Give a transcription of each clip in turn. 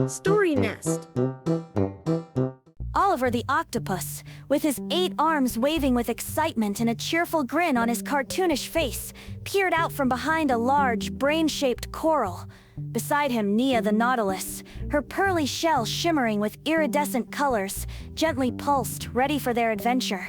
Story Nest. Oliver the octopus, with his 8 arms waving with excitement and a cheerful grin on his cartoonish face, peered out from behind a large, brain-shaped coral. Beside him, Nia the Nautilus, her pearly shell shimmering with iridescent colors, gently pulsed, ready for their adventure.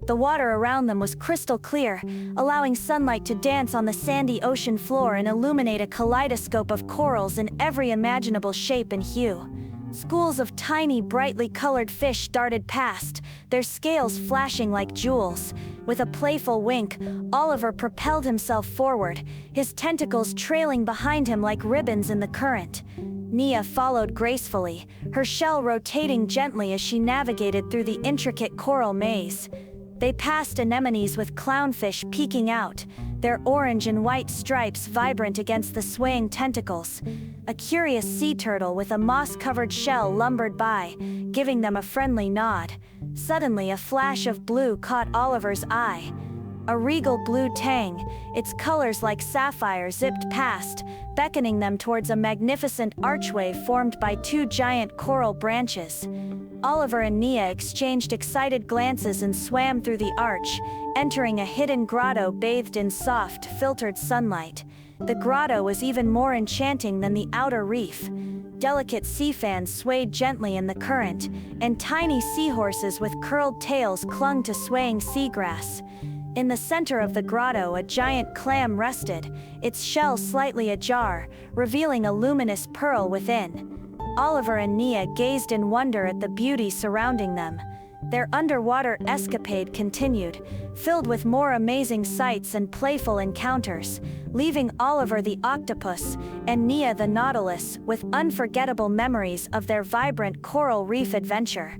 The water around them was crystal clear, allowing sunlight to dance on the sandy ocean floor and illuminate a kaleidoscope of corals in every imaginable shape and hue. Schools of tiny, brightly colored fish darted past, their scales flashing like jewels. With a playful wink, Oliver propelled himself forward, his tentacles trailing behind him like ribbons in the current. Nia followed gracefully, her shell rotating gently as she navigated through the intricate coral maze. They passed anemones with clownfish peeking out, their orange and white stripes vibrant against the swaying tentacles. A curious sea turtle with a moss-covered shell lumbered by, giving them a friendly nod. Suddenly, a flash of blue caught Oliver's eye. A regal blue tang, its colors like sapphire, zipped past, beckoning them towards a magnificent archway formed by 2 giant coral branches. Oliver and Nia exchanged excited glances and swam through the arch, entering a hidden grotto bathed in soft, filtered sunlight. The grotto was even more enchanting than the outer reef. Delicate sea fans swayed gently in the current, and tiny seahorses with curled tails clung to swaying seagrass. In the center of the grotto, a giant clam rested, its shell slightly ajar, revealing a luminous pearl within. Oliver and Nia gazed in wonder at the beauty surrounding them. Their underwater escapade continued, filled with more amazing sights and playful encounters, leaving Oliver the octopus and Nia the Nautilus with unforgettable memories of their vibrant coral reef adventure.